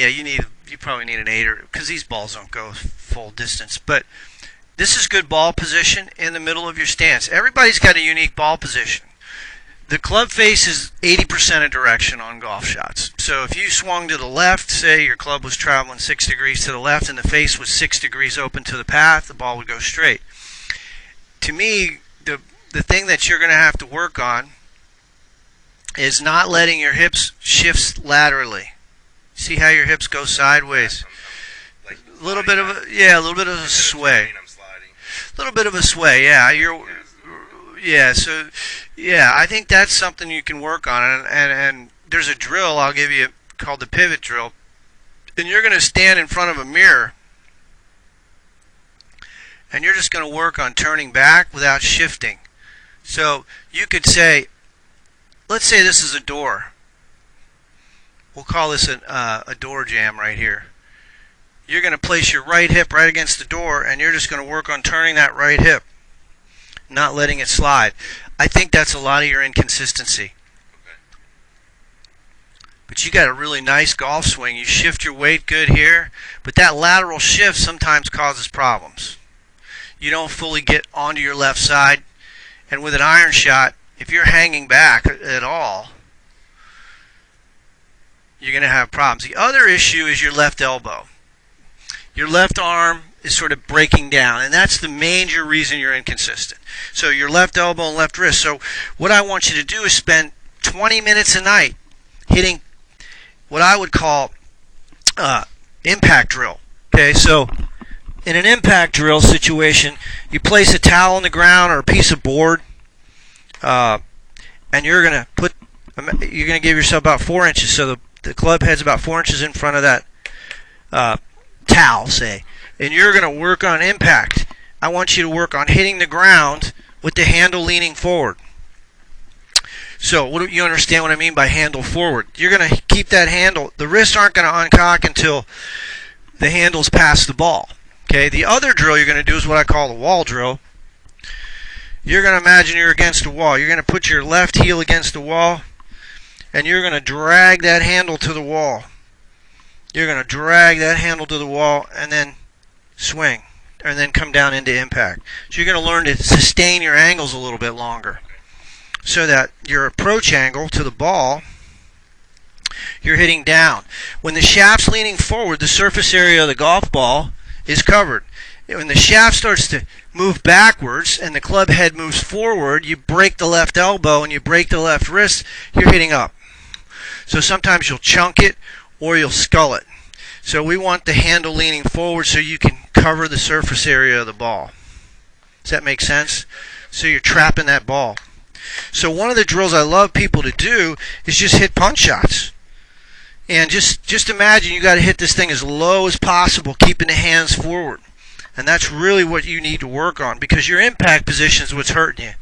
Yeah, you probably need an 8 because these balls don't go full distance. But this is good ball position in the middle of your stance. Everybody's got a unique ball position. The club face is 80% of direction on golf shots. So if you swung to the left, say your club was traveling 6 degrees to the left and the face was 6 degrees open to the path, the ball would go straight. To me, the thing that you're going to have to work on is not letting your hips shift laterally. See how your hips go sideways? A little bit of a sway. A little bit of a sway, yeah. I think that's something you can work on. And there's a drill I'll give you called the pivot drill. And you're going to stand in front of a mirror. And you're just going to work on turning back without shifting. So you could say, let's say this is a door. We'll call this a door jam right here. You're going to place your right hip right against the door, and you're just going to work on turning that right hip, not letting it slide. I think that's a lot of your inconsistency. But you got a really nice golf swing. You shift your weight good here, but that lateral shift sometimes causes problems. You don't fully get onto your left side, and with an iron shot, if you're hanging back at all, you're going to have problems. The other issue is your left elbow. Your left arm is sort of breaking down, and that's the major reason you're inconsistent. So your left elbow and left wrist. So what I want you to do is spend 20 minutes a night hitting what I would call impact drill. Okay, so in an impact drill situation, you place a towel on the ground or a piece of board, and you're going to give yourself about 4 inches. So the club head's about 4 inches in front of that towel, say, and you're going to work on impact. I want you to work on hitting the ground with the handle leaning forward. So what do you understand what I mean by handle forward? You're going to keep that handle. The wrists aren't going to uncock until the handle's past the ball. Okay. The other drill you're going to do is what I call the wall drill. You're going to imagine you're against a wall. You're going to put your left heel against the wall, and you're going to drag that handle to the wall. You're going to drag that handle to the wall and then swing, and then come down into impact. So you're going to learn to sustain your angles a little bit longer so that your approach angle to the ball, you're hitting down. When the shaft's leaning forward, the surface area of the golf ball is covered. When the shaft starts to move backwards and the club head moves forward, you break the left elbow and you break the left wrist, you're hitting up. So sometimes you'll chunk it or you'll scull it. So we want the handle leaning forward so you can cover the surface area of the ball. Does that make sense? So you're trapping that ball. So one of the drills I love people to do is just hit punch shots. And just imagine you got to hit this thing as low as possible, keeping the hands forward. And that's really what you need to work on, because your impact position is what's hurting you.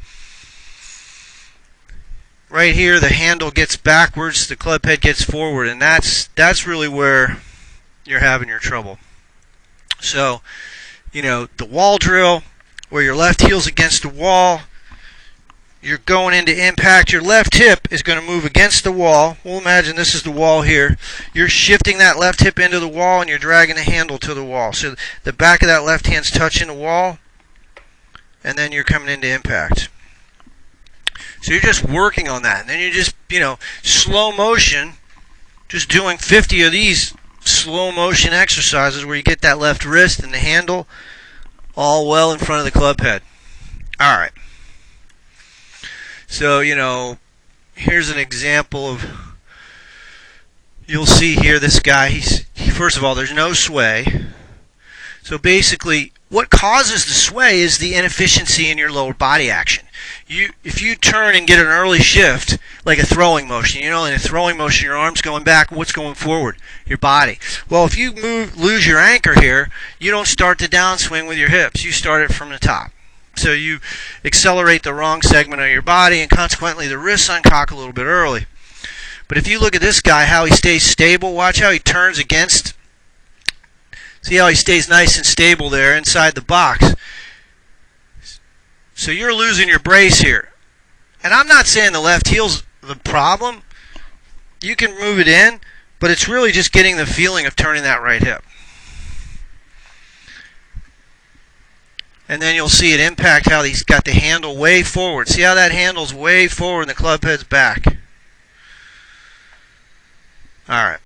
Right here, the handle gets backwards, the club head gets forward, and that's really where you're having your trouble. So, the wall drill, where your left heel's against the wall, you're going into impact. Your left hip is going to move against the wall. We'll imagine this is the wall here. You're shifting that left hip into the wall, and you're dragging the handle to the wall. So the back of that left hand's touching the wall, and then you're coming into impact. So you're just working on that. And then you're just, slow motion, just doing 50 of these slow motion exercises where you get that left wrist and the handle all well in front of the club head. All right. So, here's an example of, you'll see here this guy, first of all, there's no sway. So basically, what causes the sway is the inefficiency in your lower body action. If you turn and get an early shift, like a throwing motion, in a throwing motion, your arm's going back, what's going forward? Your body. Well, if you lose your anchor here, you don't start the downswing with your hips. You start it from the top. So you accelerate the wrong segment of your body, and consequently the wrists uncock a little bit early. But if you look at this guy, how he stays stable, watch how he turns against. See how he stays nice and stable there inside the box. So you're losing your brace here. And I'm not saying the left heel's the problem. You can move it in, But it's really just getting the feeling of turning that right hip. And then you'll see it impact how he's got the handle way forward. See how that handle's way forward and the club head's back. All right.